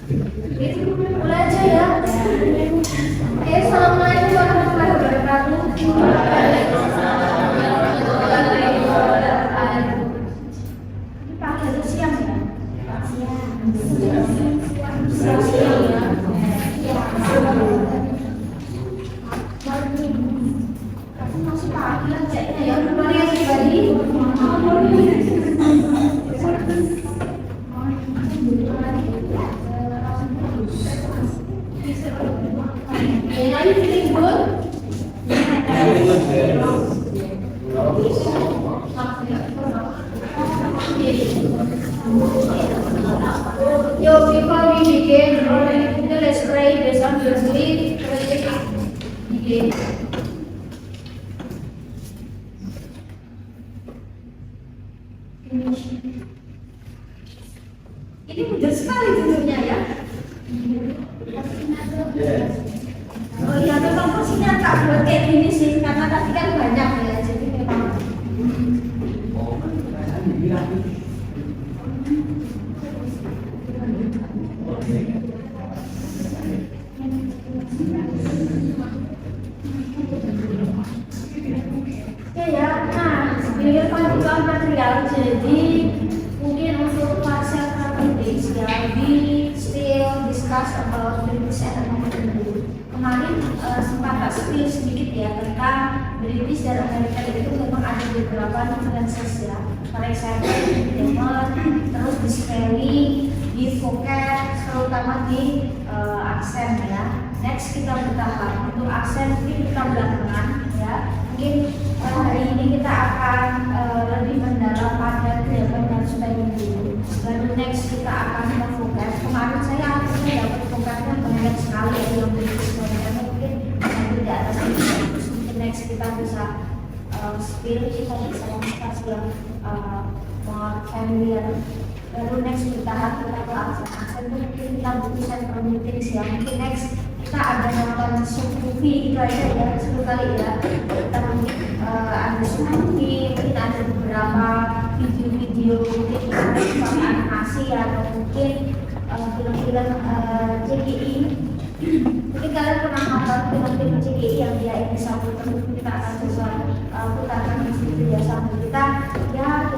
Mulai aja ya. Oke, assalamualaikum warahmatullahi wabarakatuh. Ini pagi atau siang ya? Siang ya. Tapi masih pagi lah kayaknya ya. Kembali ya pribadi. Are you feeling good? Yo, before we begin, let's pray based on your belief. Begin. Ini mudah sekali tidurnya ya. Oh iya, memang porsinya tak buat kayak gini sih, karena tadi kan banyak ya, jadi memang. Oke ya, nah, ini kebutuhan material, jadi mungkin untuk fase strategis ya, we still discuss about the kemarin sempat tak spill sedikit ya tentang British dan Amerika itu memang ada beberapa differences ya. For example, di grammar, terus di spelling, di vocab, terutama di aksen ya. Next kita bertahap untuk aksen mungkin kita belakangan ya. Mungkin hari ini kita akan lebih mendalam pada grammar dan spelling dulu. Baru next kita akan ke vocab. Kemarin saya akhirnya dapat vocabnya banyak sekali ya yang British. Di atas ini, terus mungkin next kita bisa spill, kita bisa kasih yang more familiar. Baru next bertahap kita ke aksen itu mungkin kita butuh center meetings ya. Mungkin next kita ada nonton movie itu aja ya, 10 kali ya. Kita mungkin ada movie, mungkin ada beberapa video-video mungkin pakai animasi atau mungkin film-film CGI. Mungkin kalian pernah nonton film-film CGI yang dia ini sambung terus, kita akan coba putarkan di situ ya sambil kita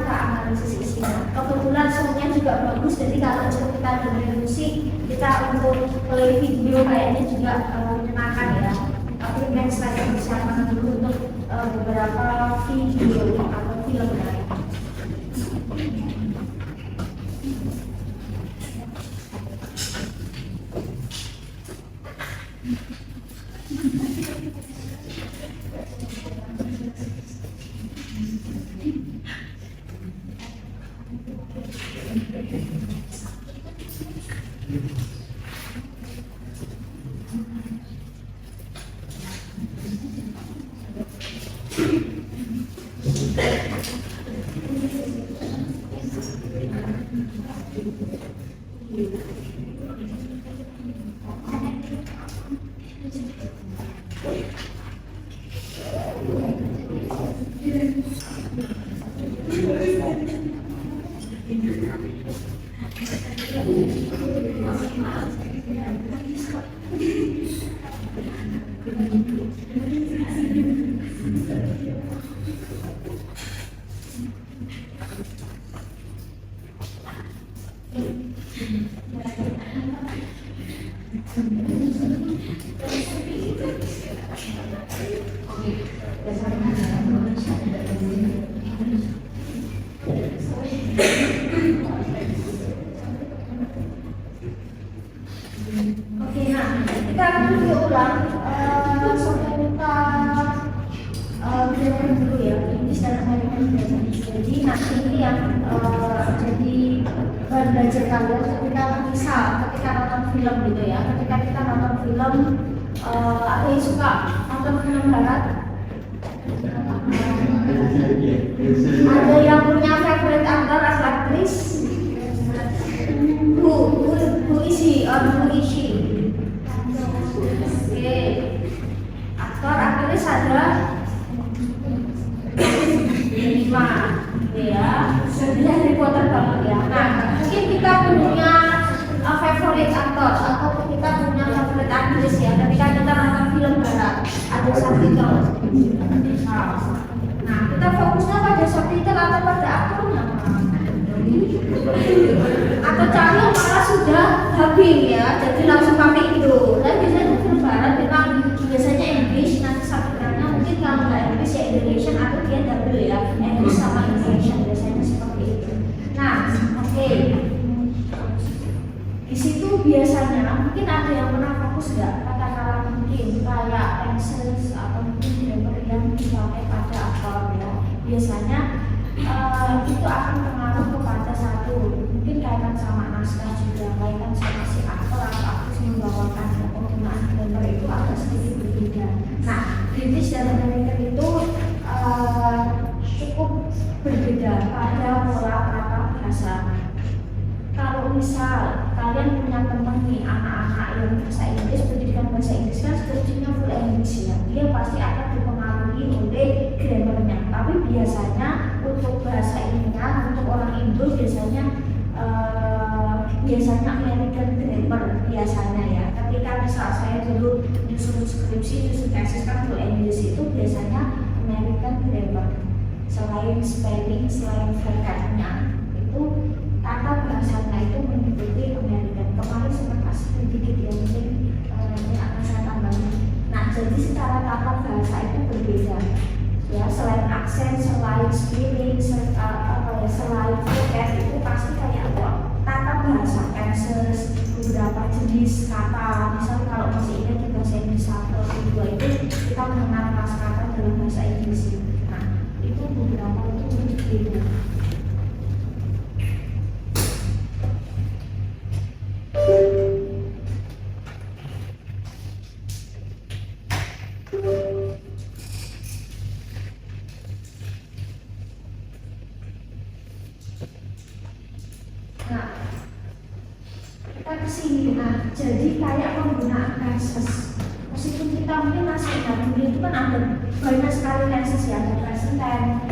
analisis isinya. Kebetulan soundnya juga bagus, jadi kalau kita dengerin musik, kita untuk play video kayaknya juga menyenangkan ya. Tapi next saya persiapan dulu untuk beberapa video atau film lain. Jadi nanti ini yang jadi bahan belajar kalian ketika misal ketika nonton film gitu ya, ketika kita nonton film ada yang suka nonton film barat, ada yang punya favorite aktor atau aktris, who is he or who is she? Oke, aktor aktris ada 5 ya, jadi Harry Potter banget ya. Nah, mungkin kita punya favorit aktor subtitles atau kita punya favorit aktris ya, ketika kita nonton film barat ada subtitle. Nah, kita fokusnya pada subtitle atau pada aktornya, atau cari yang malah sudah dubbing ya, jadi langsung pakai itu. Dan biasanya film barat memang biasanya English, nanti subtitlenya mungkin kalau nggak English ya Indonesian atau dia double ya, English sama Indonesian biasanya seperti itu. Nah, oke. Di situ biasanya mungkin ada yang pernah fokus nggak, katakanlah mungkin kayak answers atau mungkin grammar yang dipakai pada aktor ya. Biasanya itu akan pengaruh kepada satu, mungkin kaitan sama naskah juga, kaitan sama si aktor atau aktris membawakan penggunaan grammar itu agak sedikit berbeda. Nah, British dan American itu cukup berbeda pada pola kata bahasa. Kalau misal kalian punya teman nih anak-anak yang bahasa Inggris, pendidikan bahasa Inggris kan sebetulnya full English ya, dia pasti akan dipengaruhi oleh grammarnya. Tapi biasanya untuk bahasa ininya, untuk orang Indo biasanya American grammar biasanya ya. Ketika misal saya dulu nyusun skripsi, nyusun tesis kan full English, itu biasanya American grammar. Selain spelling, selain vocabnya itu kata bahasanya itu mengikuti American. Kemarin sempat kasih sedikit ya, mungkin ini akan saya tambahin. Nah, jadi secara tata bahasa itu berbeda ya, selain aksen, selain spelling, selain vocab itu pasti kayak tata bahasa, tenses, beberapa jenis kata. Misalnya kalau masih ingat di bahasa Inggris 1, 2 itu kita mengenal kata dalam bahasa Inggris. Nah, itu beberapa itu berbeda. Nah, kita kesini. Nah, jadi kayak penggunaan tenses. Meskipun kita mungkin masih ingat dulu itu kan ada banyak sekali tenses ya, ada present tense,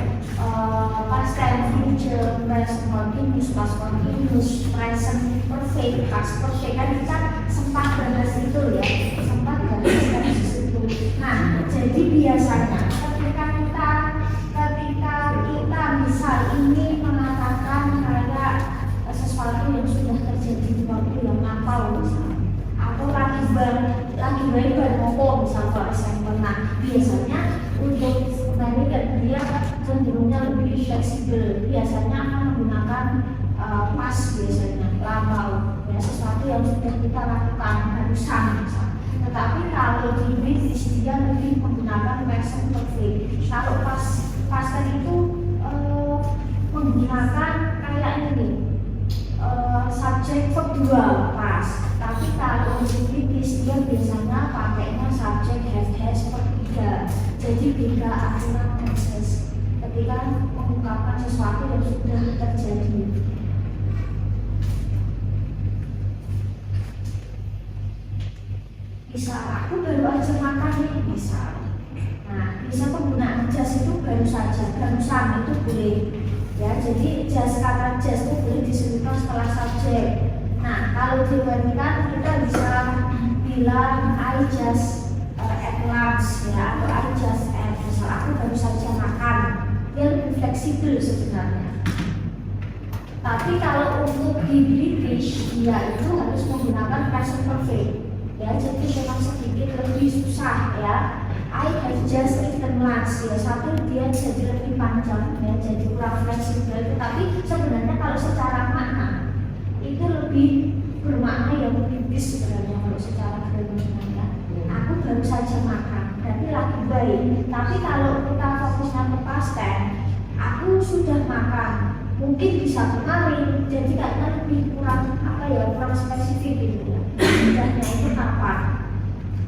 past tense, future, present continuous, past continuous, present perfect, past perfect. Kan kita sempat bahas itu ya, sempat bahas tenses itu. Nah, jadi biasanya ketika kita misal ini mengatakan kayak sesuatu yang sudah terjadi di waktu yang lampau misalnya, atau lagi baik ngomong misalnya for example. Nah, biasanya untuk American dia cenderungnya lebih fleksibel, biasanya akan menggunakan past, biasanya lampau ya, sesuatu yang sudah kita lakukan barusan misalnya. Tetapi kalau di British dia lebih menggunakan present perfect. Kalau past itu menggunakan kayak ini subjek verb 2 pas. Tapi kalau di British dia biasanya pakainya subjek has verb 3. Jadi beda aturan tenses ketika mengungkapkan sesuatu yang sudah terjadi. Bisa aku baru aja makan nih, bisa. Nah, bisa penggunaan just itu baru saja, barusan itu boleh. Ya, jadi just, kata just itu boleh disebutkan setelah subjek. Nah, kalau di Amerika kita bisa bilang I just at lunch ya, atau I just at, misal aku baru saja makan. Dia lebih fleksibel sebenarnya. Tapi kalau untuk di British dia itu harus menggunakan present perfect. Ya, jadi memang sedikit lebih susah ya. I have just eaten lunch ya, satu dia jadi lebih panjang ya, jadi kurang fleksibel. Tapi sebenarnya kalau secara makna itu lebih bermakna yang lebih bis sebenarnya kalau secara grammarnya. Aku baru saja makan, berarti lagi baik. Tapi kalau kita fokusnya ke past tense, aku sudah makan, mungkin bisa kemarin, jadi kayaknya lebih kurang kurang spesifik gitu ya. Sudahnya itu kapan?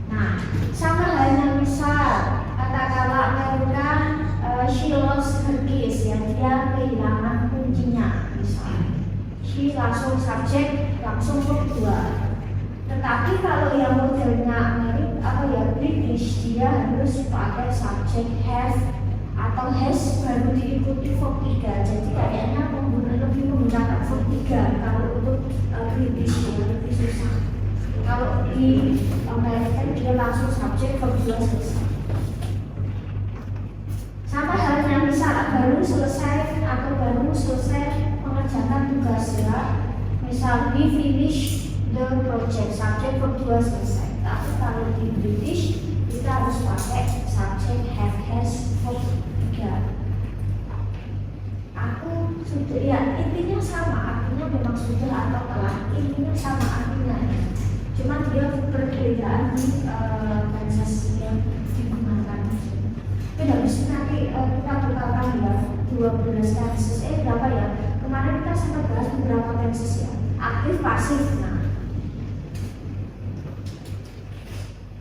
Nah, sama halnya misal katakanlah Amerika she lost her keys ya, dia kehilangan kuncinya misalnya. She langsung subjek, langsung verb 2. Tetapi kalau yang modelnya Amerika British dia harus pakai subjek have atau has baru diikuti verb 3. Jadi kayaknya lebih menggunakan verb 3 kalau untuk British ya, lebih susah. di American dia langsung subjek verb 2 selesai. Sama halnya misal baru selesai mengerjakan tugas ya. Misal we finish the project, subjek verb 2 selesai. Tapi kalau di British kita harus pakai subjek have, has, verb 3. Aku sudah, ya intinya sama, artinya memang sudah atau telah, intinya sama artinya. Cuma dia perbedaan di tenses yang digunakan. Tidak bisa nanti kita tukarkan ya 12 tenses. Berapa ya? Kemarin kita sempat bahas beberapa tenses ya. Aktif, pasif. Nah,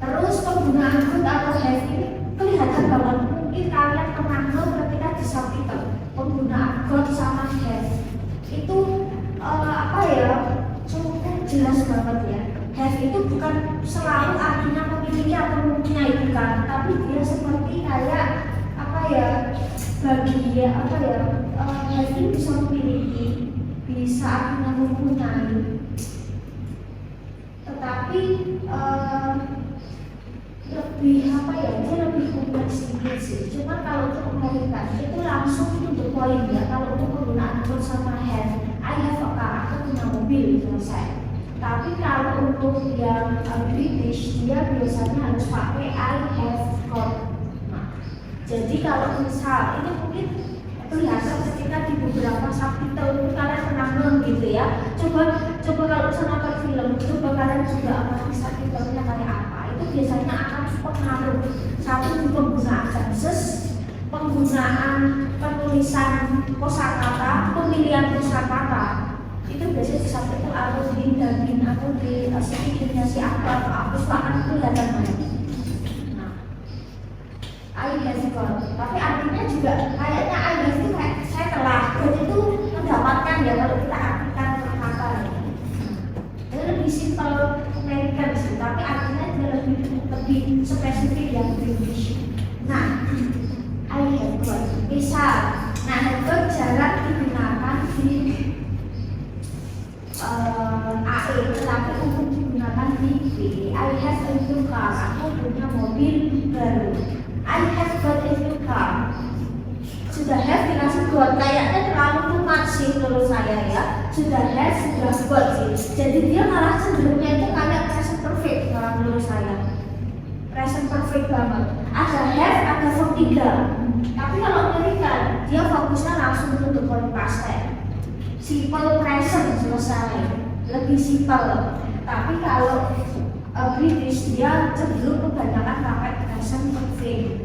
terus penggunaan could atau have ini kelihatan banget. Mungkin kalian pernah tahu ketika di subtitle penggunaan could sama have itu apa ya, cukup jelas banget ya. Have itu bukan selalu artinya memiliki atau mempunyai, bukan, tapi dia seperti kayak apa ya, bagian apa ya, have ini bisa memiliki, bisa artinya mempunyai, tetapi lebih apa ya, dia lebih kompleks sedikit sih. Cuma kalau untuk mengaitkan itu langsung untuk poin ya. Kalau untuk penggunaan could sama have, I have a car, aku punya mobil, selesai. Tapi kalau untuk yang British dia biasanya harus pakai I have got. Nah, jadi kalau misal ini mungkin kelihatan ketika di beberapa subtitle itu kalian pernah gitu ya. Coba kalau nonton film, coba kalian juga amati subtitlenya kayak apa. Itu biasanya akan pengaruh satu di penggunaan tenses, penggunaan penulisan kosakata, pemilihan kosakata. Itu biasanya di subtitle atau di dubbing atau di speakingnya si aktor atau aku akan kelihatan banget. Nah, I have got, tapi artinya juga kayaknya I have itu kayak saya telah, dan itu mendapatkan ya kalau kita artikan kata ya. Itu lebih simple American sih, tapi artinya dia lebih spesifik yang British. Nah, I have got, misal, nah have got jarang digunakan di AE, tetapi umum digunakan di B. I have a new car, aku punya mobil baru. I have got a new car. Sudah have dikasih got, kayaknya terlalu too much sih menurut saya ya. Sudah have, sudah got sih. Jadi dia malah cenderungnya itu kayak present perfect kalau menurut saya. Present perfect banget. Ada have, ada verb 3. Tapi kalau Amerika dia fokusnya langsung untuk poin past tense. Simple present selesai, lebih simple. Tapi kalau British dia cenderung kebanyakan pakai present perfect.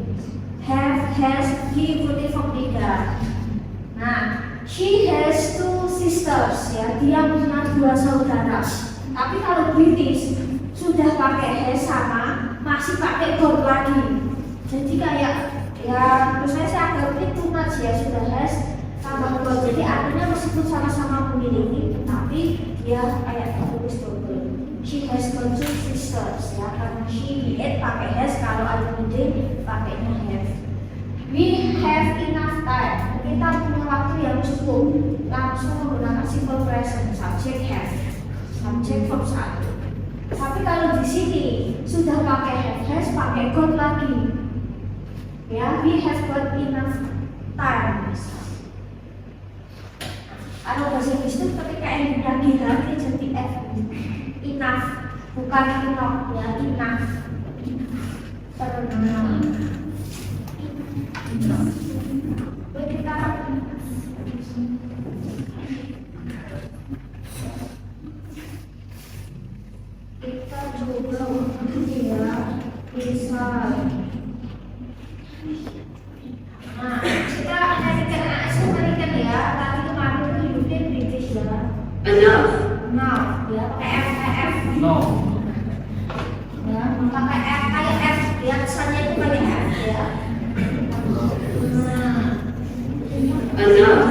Have, has, he, ikuti verb 3. Nah, she has 2 sisters ya, dia punya 2 saudara. Tapi kalau British sudah pakai has sama, masih pakai got lagi. Jadi kayak ya, menurut saya agak too much ya, sudah has sama got. Jadi artinya meskipun sama-sama memiliki, tapi dia kayak tertulis double. She has got 2 sisters ya, karena she pakai has, kalau ada ide pakainya have. We have enough time. Kita punya waktu yang cukup. Langsung menggunakan simple present, subject have, subject verb 1. Tapi kalau di sini sudah pakai have, has, pakai got lagi. Ya, we have got enough time. Kalau bahasa Inggris itu ketika yang diganti jadi F, enough, bukan enough ya, enough. Kita coba ya, bisa. Nah, kita American American ya, tadi kemarin itu UK British ya. Enough. Nah, ya pakai F. No. Ya, pakai F kayak F ya, kesannya itu kayak F ya. Nah, Enough.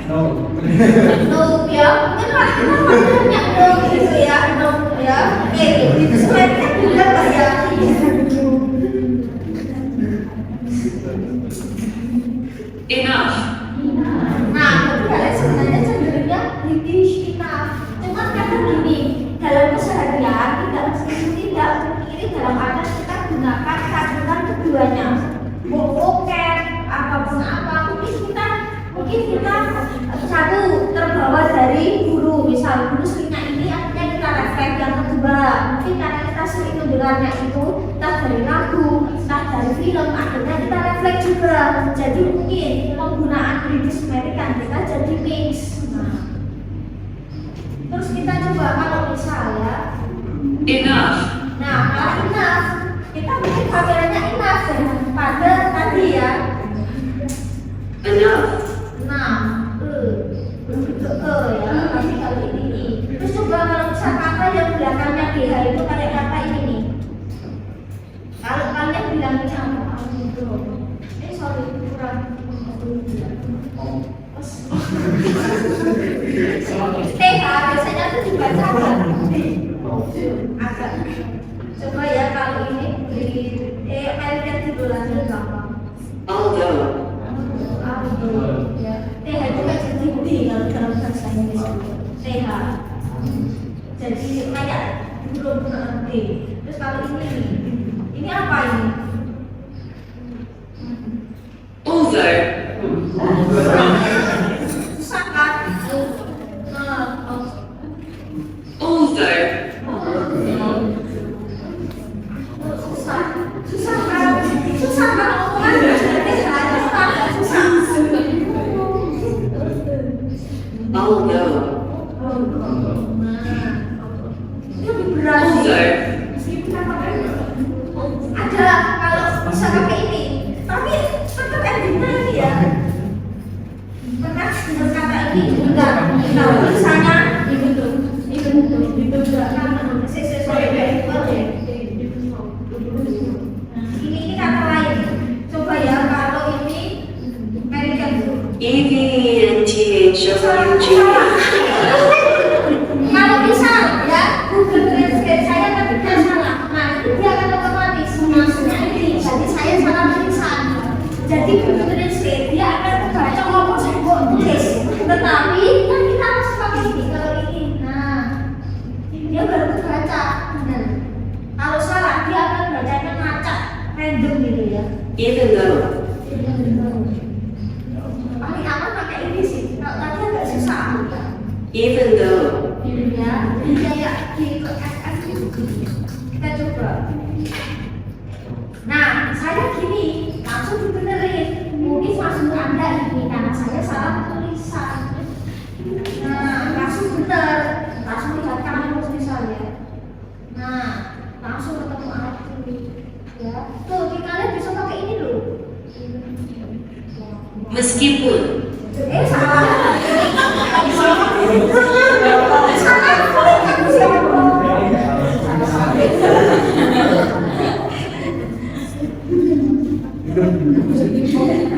No, no ya, mungkin lah kita banyak no gitu ya, no ya. Itu sebenarnya juga kayak Enough. nah, tapi kalian sebenarnya cenderungnya British enough. Cuman kadang gini, dalam keseharian tidak ini dalam arti kita gunakan kandungan keduanya. Boken apapun mungkin kita satu terbawa dari guru, misal guru seringnya ini artinya kita refleks. Yang kedua mungkin karena kita sering mendengarnya itu entah dari lagu, entah dari film, akhirnya kita refleks juga. Jadi mungkin penggunaan British American kita jadi mix. Terus kita coba kalau misalnya enough, nah kalau enough kita mungkin kameranya enough ya, pada tadi ya enough, ya, tapi kalau ini. Terus coba kalau misal kata yang belakangnya DH itu kayak kata ini nih. Kalau kalian bilangnya apa? Sorry, kurang. TH biasanya tuh dibaca agak. Coba ya kalau ini kalian lihat di bulannya gampang. although, Ya, TH itu kan jadi D kalau dalam bahasa Inggris. TH. Jadi kayak belum D. Terus kalau ini apa ini? although, Susah kan? although, Susah kan? Susah kan omongan TH agak susah. although, Itu lebih berat. although, Ada kalau bisa pakai ini, tapi tetap endingnya ini ya. Pernah dengar kata ini enggak? Kalau misalnya itu enggak kan? Ini kata lain. Coba ya kalau ini American. EVENTHWG, Kalau misal ya Google Translate saya tapi tidak salah, nah itu dia akan otomatis masuknya ini. Jadi saya salah tulisan. Jadi Google Translate dia akan membaca ngomong saya kok tulis, tetapi kan kita harus pakai ini kalau ini. Nah dia baru terbaca benar. Kalau salah dia akan bacanya ngacak random gitu ya. even though, Paling aman pakai ini sih. Kalau tadi agak susah. even though, Ya, kayak di FF gitu. Kita coba. Nah, saya gini, langsung dibenerin. Mungkin maksud Anda ini karena saya salah tulisan. Nah, langsung bener, langsung lihat kamus misalnya. Nah, langsung ketemu arti. Ya, tuh kita lihat bisa pakai ini loh. meskipun, Salah. Salah.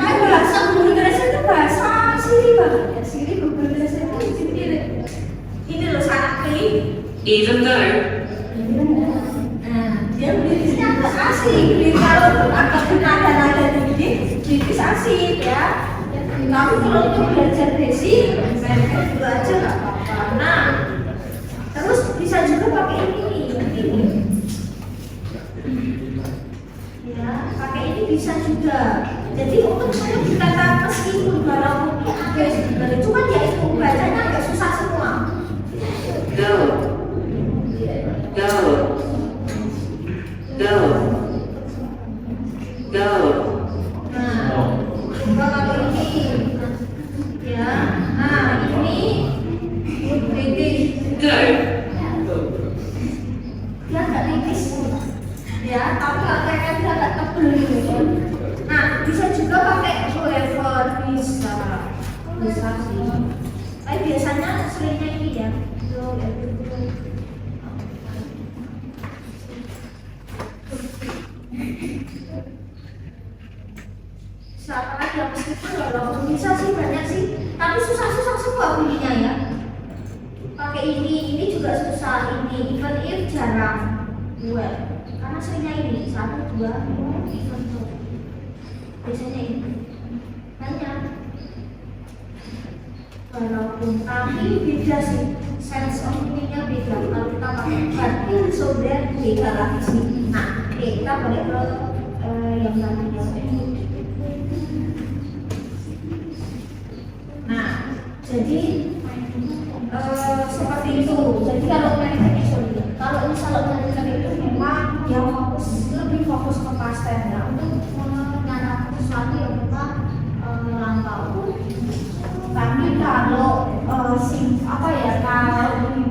Kan bahasa Google Translate itu bahasa Siri banget ya. Siri Google Translate itu ini loh sangat klik. even though, Nah, dia British-nya agak asik. Kalau agak nada-nada tinggi, British asik ya. Tapi kalau untuk belajar basic, American juga aja nggak apa-apa. Nah, terus bisa juga pakai ini. Ya, pakai ini bisa juga. Jadi untuk menyebut kata meskipun walaupun ini agak sebenarnya, cuma dia itu bacanya agak susah semua. go, go, go, go, Nah, coba kalau ini, ya, nah ini British, go, dia agak tipis, ya, tapi kalau kayak dia agak tebel gitu. Nah, bisa juga pakai whoever, bisa sih. Tapi biasanya seringnya ini ya. Siapa lagi yang meskipun walaupun bisa sih banyak sih, tapi susah-susah semua bunyinya ya. Pakai ini juga susah, ini even if jarang. Well, karena seringnya ini 1, 2, even though. Biasanya ini banyak. Walaupun tapi beda sih, sense of meaning-nya beda. so that beda lagi sih. Nah, oke, kita balik ke yang tadinya. Nah, jadi seperti itu. Jadi kalau American itu memang dia lebih fokus ke past tense ya, untuk menyatakan sesuatu yang memang lampau. Tapi kalau kalau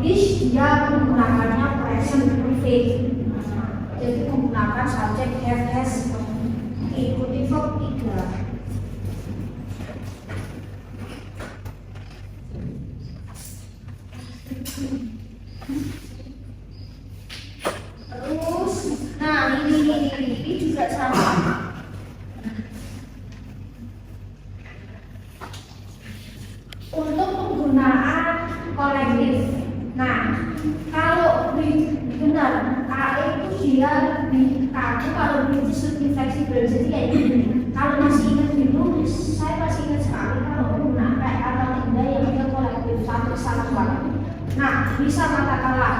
British dia menggunakannya present perfect. Jadi menggunakan subjek have has ikuti verb 3. Terus, nah ini juga sama. Untuk penggunaan kolektif. Nah, kalau benar A itu dia di kamu kalau British lebih fleksibel. Jadi kayak gini. Kalau masih ingat dulu, saya masih ingat sekali kalau penggunaan kayak kata tidak yang dia kolektif satu kesatuan. Nah, bisa katakanlah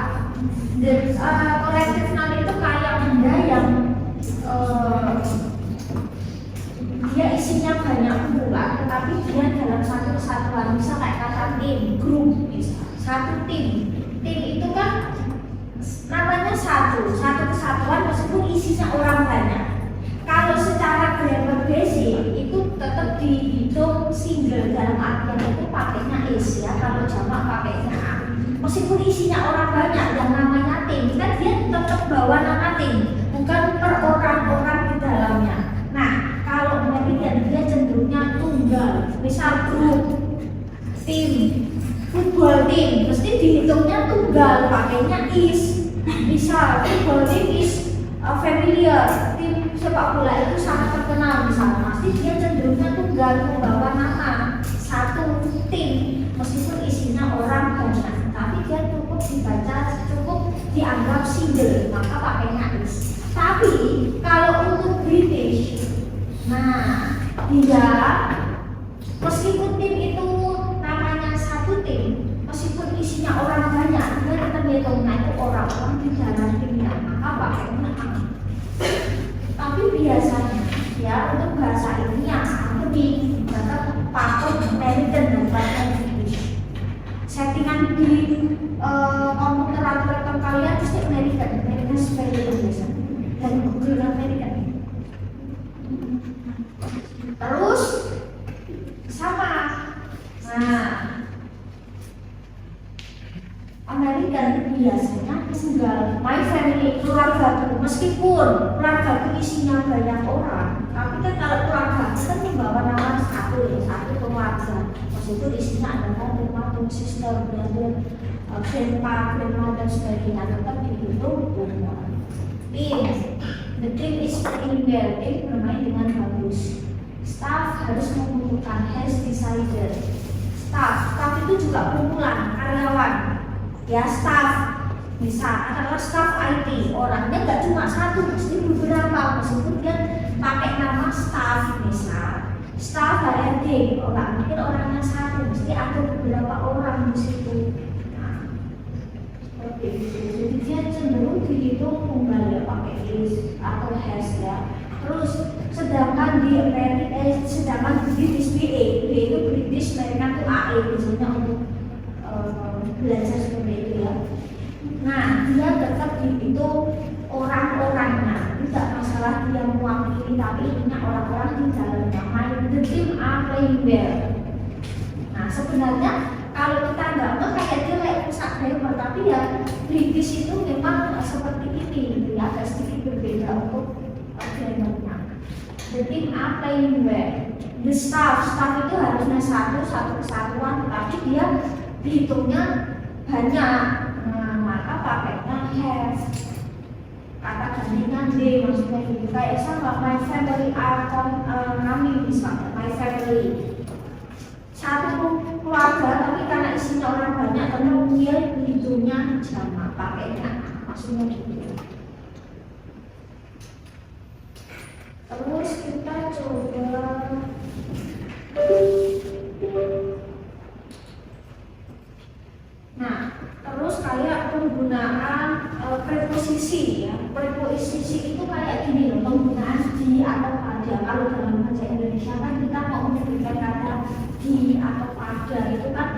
kolektif nanti itu kayak benda yang dia isinya banyak kumpulan, tetapi dia dalam satu kesatuan. Bisa kayak kata tim, grup, satu tim. Tim itu kan namanya satu kesatuan meskipun isinya orang banyak. Kalau secara grammar basic itu tetap dihitung single, dalam artian itu pakainya is ya. Kalau jamak pakainya a. Meskipun isinya orang banyak yang namanya tim, kan dia tetap bawa nama tim, bukan per orang-orang di dalamnya. Nah, kalau American dia cenderungnya tunggal. Misal grup, tim, football team, mesti dihitungnya tunggal, pakainya is. Misal football team is familiar, tim sepak bola itu sangat terkenal misalnya, pasti dia cenderungnya tunggal, membawa nama satu tim, meskipun isinya orang banyak, tapi dia cukup dibaca, cukup dianggap single, maka pakainya is. Tapi kalau untuk British, nah dia meskipun tim itu namanya satu tim, meskipun isinya orang banyak, dia tetap hitungnya itu orang-orang di dalam timnya, maka pakainya a. Tapi biasanya ya untuk bahasa ini yang lebih tetap patut American daripada British. Settingan di komputer atau laptop kalian pasti American spelling biasa dan Google American. Terus sama, nah American biasanya tunggal, my family, keluarga, meskipun keluarga isinya banyak orang, tapi kan kalau keluarga kan membawa nama satu keluarga, meskipun isinya adalah grandmother, sister, brother, grandpa, grandma dan sebagainya, tetap dihitung tunggal. The team is playing well, tim bermain dengan bagus. Staff harus mengumpulkan, has decided. Staff itu juga kumpulan karyawan. Ya staff, misal adalah staff IT, orangnya nggak cuma satu, mesti beberapa, meskipun dia pakai nama staff, misal staff HRD, mungkin orangnya satu, mesti ada beberapa orang di situ. Nah, seperti itu. Jadi dia cenderung dihitung tunggal ya pakai is atau has ya. Terus sedangkan di British BA itu British mereka tuh AE biasanya untuk belajar seperti itu ya. Nah, dia tetap dihitung orang-orangnya, tidak masalah dia mewakili, tapi ini orang-orang di dalamnya. The team are playing well. Nah, sebenarnya kalau kita nggak kayak dia kayak pusat grammar, tapi ya British itu memang seperti ini, ya agak sedikit berbeda untuk grammarnya. The team are playing well. The staff itu harusnya satu kesatuan, tapi dia dihitungnya banyak, nah maka pakainya have. Kata gantinya D, maksudnya gitu. Kayak sama my family are kami misalnya my family satu keluarga, tapi karena isinya orang banyak, karena dia dihitungnya jamak, pakainya maksudnya gitu. Terus kita coba nah, terus kayak penggunaan preposisi ya. Preposisi itu kayak gini loh, penggunaan di atau pada. Kalau dalam bahasa Indonesia kan kita mau memberikan kata di atau pada itu kan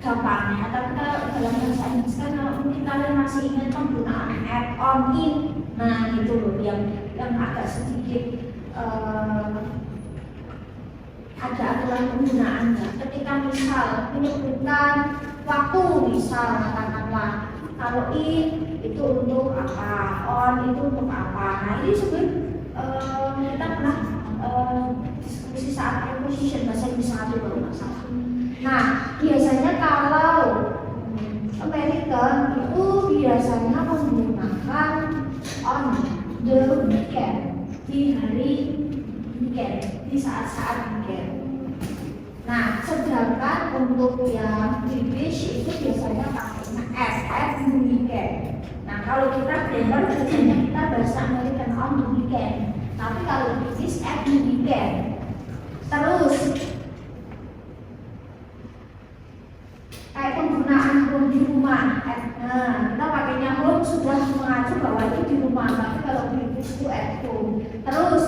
gampangnya. Tapi kalau dalam bahasa Inggris kan kalau mungkin kalian masih ingat penggunaan add on in, nah gitu loh yang agak sedikit ada aturan penggunaannya. Ketika misal menyebutkan waktu, misal katakanlah kalau in itu untuk apa, on itu untuk apa. Nah ini sebenarnya kita pernah diskusi saat preposition bahasa Inggris satu kalau nggak salah. Nah biasanya kalau American itu biasanya menggunakan on the weekend, di hari weekend, di saat-saat weekend. Nah, sedangkan untuk yang British itu biasanya pakainya at the weekend. Nah, kalau kita Brander biasanya kita bahasa American on the weekend. Tapi kalau British at the weekend. Terus kayak penggunaan home di rumah. Nah, kita pakainya home sudah mengacu bahwa itu di rumah. Tapi kalau British itu at home. Terus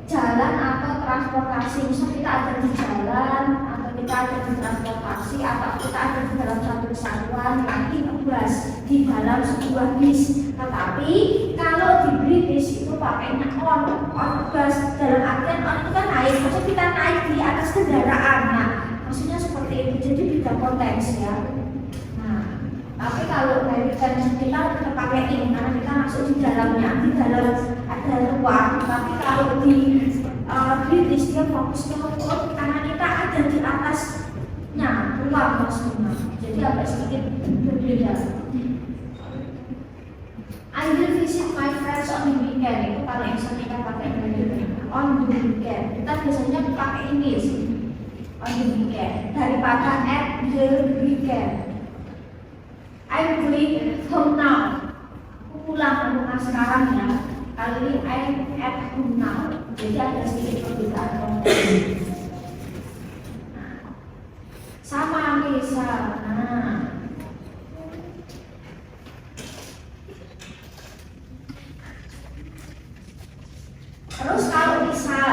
jalan atau transportasi, misal kita ada di jalan atau kita ada di transportasi atau kita ada di dalam satu kesatuan lagi ngebus di dalam sebuah bis. Tetapi kalau di British itu pakainya on bus, dalam artian on itu kan naik, maksudnya kita naik di atas kendaraan. Nah maksudnya seperti itu, jadi beda konteks ya. Nah tapi kalau American kita tetap pakai in karena kita masuk di dalamnya, di dalam ada ruang. Tapi kalau di British dia fokusnya untuk karena kita ada di atasnya ruang maksudnya, jadi agak sedikit berbeda. I will visit my friends on the weekend, itu kalau yang sering kita pakai on the weekend. Kita biasanya pakai ini sih, on the weekend daripada at the weekend. I'm going home now. Aku pulang ke rumah sekarang ya. Kali ini I'm at home now. Jadi ada sedikit perbedaan. Nah, sama misal. Nah, terus kalau misal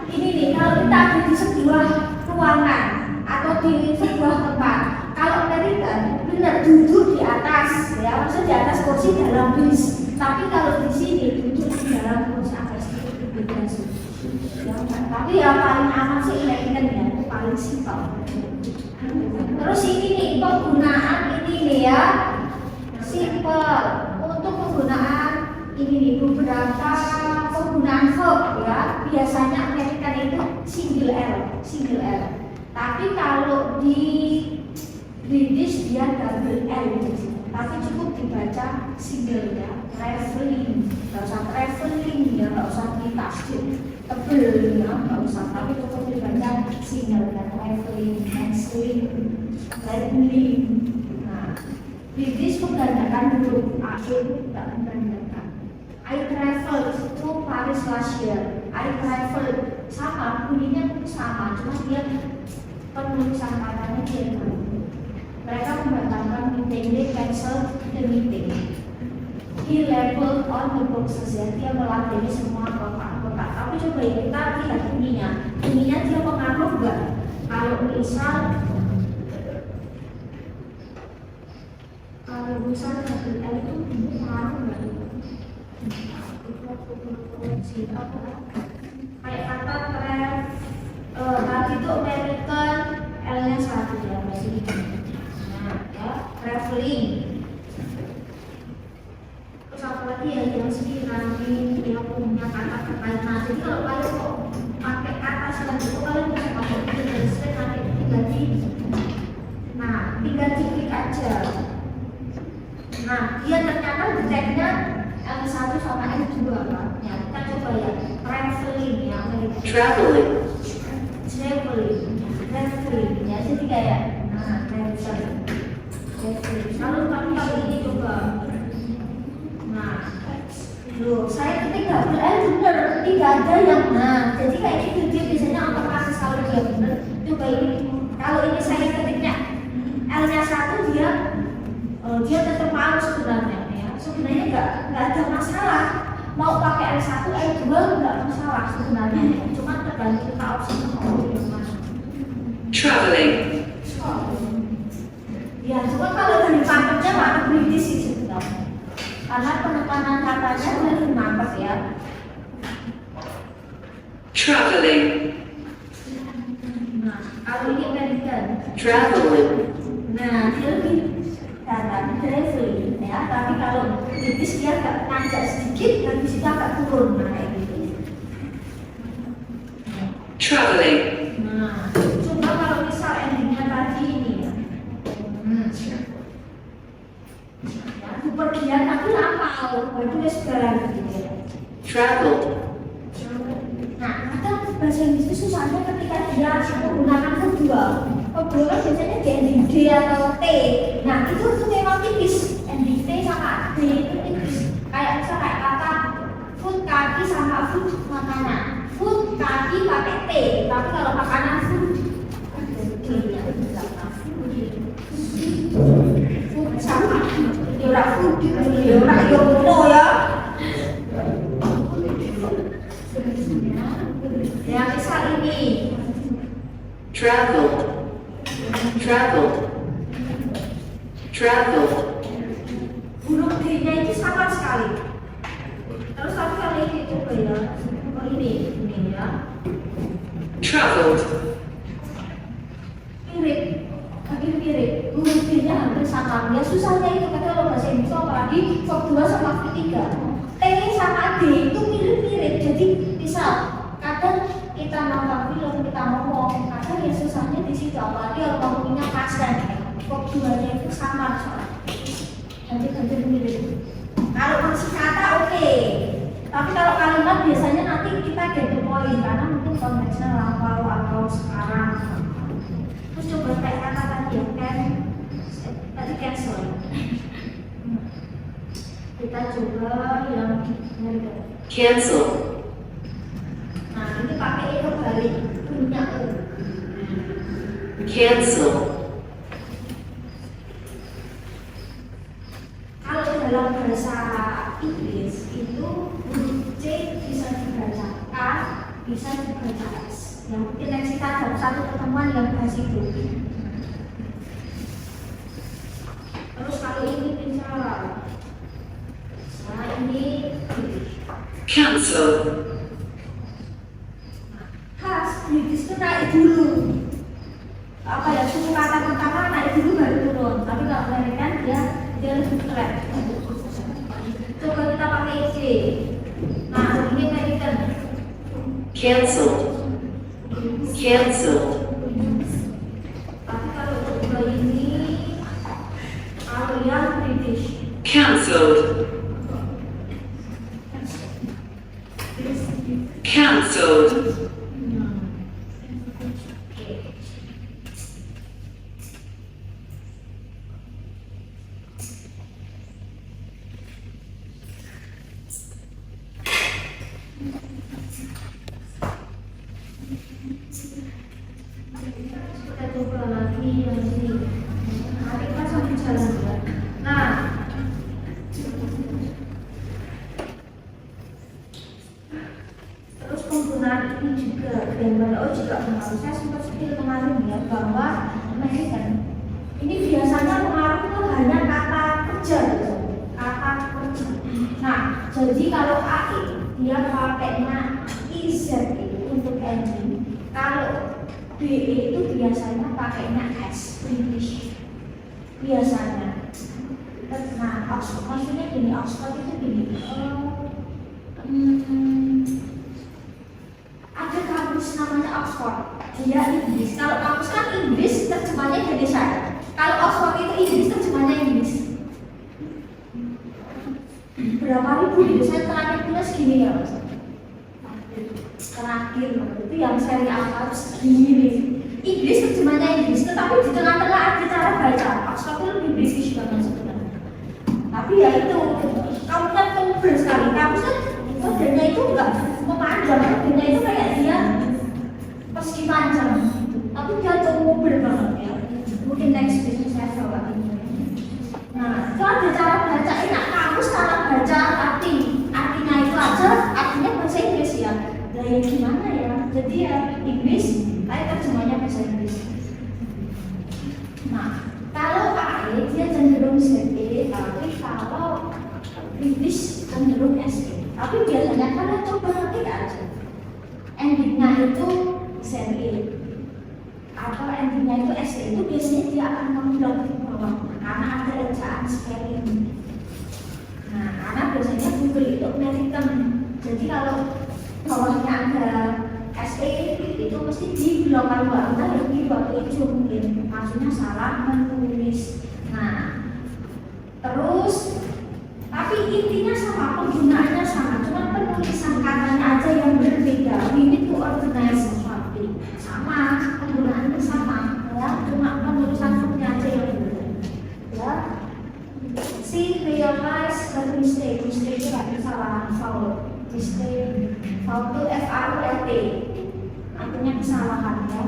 ini nih, kalau kita ada di sebuah ruangan atau di sebuah tempat, kalau American benar duduk di atas, ya maksudnya di atas kursi dalam bis. Tapi kalau di sini duduk di dalam kursi agak sedikit berbeda sih. Ya, tapi yang paling aman sih American ya, itu paling simpel. Terus ini nih penggunaan ini nih ya, simple. Untuk penggunaan ini nih beberapa penggunaan verb ya, biasanya American itu single L. Tapi kalau di British dia double L, tapi cukup dibaca single ya. Traveling, nggak usah traveling ya, nggak usah ditasjid tebel ya, nggak usah, tapi cukup dibaca single ya. Traveling, traveling. Nah, British menggandakan huruf A itu tidak menggandakan. I traveled to Paris last year. I traveled sama, bunyinya pun sama, cuma dia penulisan katanya dia mereka membatalkan meeting, they cancel the meeting. He labeled on the boxes ya, dia melabeli semua kotak-kotak. Tapi coba ya kita lihat bunyinya dia pengaruh nggak? Kalau misal double L itu pengaruh nggak? Kayak kata tadi itu American L-nya satu ya, masih ya, traveling. Terus apa lagi ya yang sekiranya dia punya kata terkait. Nah, jadi kalau kalian kok pakai kata selanjutnya kalian bisa pakai itu nanti diganti. Nah, diganti klik aja. Nah, dia ternyata deteknya L1 sama L2 kan. Ya, kita coba ya. Traveling ya, Traveling. Ya, jadi kayak traveling. Kalau kamu pakai ini coba. Nah, loh, saya ketik double L bener, tidak ada yang jadi kayak gitu dia biasanya otomatis kalau dia bener. Coba ini, kalau ini saya ketiknya L-nya satu dia dia tetap mau sebenarnya ya. Sebenarnya nggak ada masalah. Mau pakai L1, L2 nggak masalah sebenarnya. Cuma tergantung kita opsi mau pilih mana. Traveling. Ya, cuma kalau dari paketnya paket British sih sebenarnya. Karena penekanan katanya dari paket ya. Traveling. Nah, kalau ini American. Traveling. Nah, dia lebih dalam traveling ya. Tapi kalau British dia agak nanjak sedikit, habis itu agak turun. Nah, kayak gitu. Traveling. Nah, coba kalau misal endingnya tadi ini ya. Ya, bepergian tapi lapau, itu dia segala gitu ya. Traveled. Nah, kadang bahasa Inggris itu susahnya ketika dia menggunakan kedua. Kedua kan biasanya di ending D atau T. Nah, itu memang tipis. Ending T sama D itu tipis. Kayak misal kayak kata food kaki sama food makanan. Food kaki pakai T, tapi kalau makanan food D ya, food sama ya ora food ya ora yo ya. Ya misal ini Traveled. Traveled. Traveled. huruf D-nya itu sama sekali. Terus tapi kalau ini coba ya, ini ya, Traveled. mirip, hampir mirip. Huruf D-nya hampir sama. Ya susahnya itu kalau bahasa Inggris apalagi verb 2 sama verb 3. T sama D itu mirip-mirip. Jadi misal kadang kita nonton film, kita ngomong, kadang ya susahnya di situ. Apalagi kalau ngomongnya pasan, verb 2-nya itu sama soalnya. Hampir mirip. Kalau masih kata oke. Tapi kalau kalimat biasanya nanti kita get the point karena mungkin konteksnya lampau atau sekarang. Terus coba kayak kata tadi ya kan, tadi cancel. Kita coba yang Cancel. nah ini pakai E kebalik punya E. Cancel. Kalau dalam bahasa Inggris itu huruf C bisa dibaca K, bisa dibaca S. Yang mungkin next kita ada satu pertemuan yang bahas itu. Terus kalau ini misal, nah ini Cancel. khas British itu naik dulu. Apa ya, suku kata pertama naik dulu baru turun. Tapi kalau American dia lebih flat. Coba kita pakai C. Nah, ini American. Cancelled. Cancelled. Tapi kalau coba ini, kalau yang British. Cancelled. Cancelled. Kita coba lagi yang ini. Nanti kita sambil jalan ya. Nah, terus penggunaan ini juga dan juga pengaruh. Saya sempat spill kemarin ya bahwa American ini biasanya pengaruh itu hanya kata kerja, kata kerja. Nah, jadi kalau AE dia pakainya IZ itu untuk ending. Kalau BE itu biasanya pakainya S, British biasanya. Nah, Oxford, maksudnya gini, Oxford itu gini. Ada kampus namanya Oxford, dia Inggris. Kalau kampus kan Inggris, terjemahnya Indonesia. Kalau Oxford itu Inggris, terjemahnya Inggris. Berapa ribu itu saya terakhir tulis gini ya, Mas. Terakhir itu yang seri apa segini. Inggris terjemahnya Inggris, tetapi di tengah-tengah ada cara baca. Oxford itu lebih British banget sebenarnya. Tapi ya itu, kamu kan tebel sekali. Kamu kan modelnya itu enggak memanjang, modelnya itu kayak dia persegi panjang. Tapi dia tuh mobil banget ya. Mungkin next business saya coba ini. Nah, cara baca enak, kamu salah baca artinya itu aja, artinya bahasa Inggris ya. Nah ya gimana ya? Jadi ya Inggris, tapi terjemahnya bahasa Inggris. Nah, kalau AE dia cenderung ZE, tapi kalau British cenderung SE. Tapi biasanya kalian coba nanti aja. Endingnya itu ZE atau endingnya itu SE, itu biasanya dia akan mengulang di bawah karena ada ejaan spelling. Nah, karena biasanya Google itu American. Jadi kalau bawahnya ada SE itu mesti dibilang bahwa lebih waktu itu mungkin maksudnya salah menulis. Nah, terus tapi intinya sama, penggunaannya sama, cuma penulisan katanya aja yang berbeda. We need to organize something. Sama, penggunaannya sama, ya, cuma penulisan hurufnya aja yang berbeda. Ya, see, realize, dan mistake itu ada kesalahan, foul, mistake, foul itu FAULT, artinya kesalahan ya.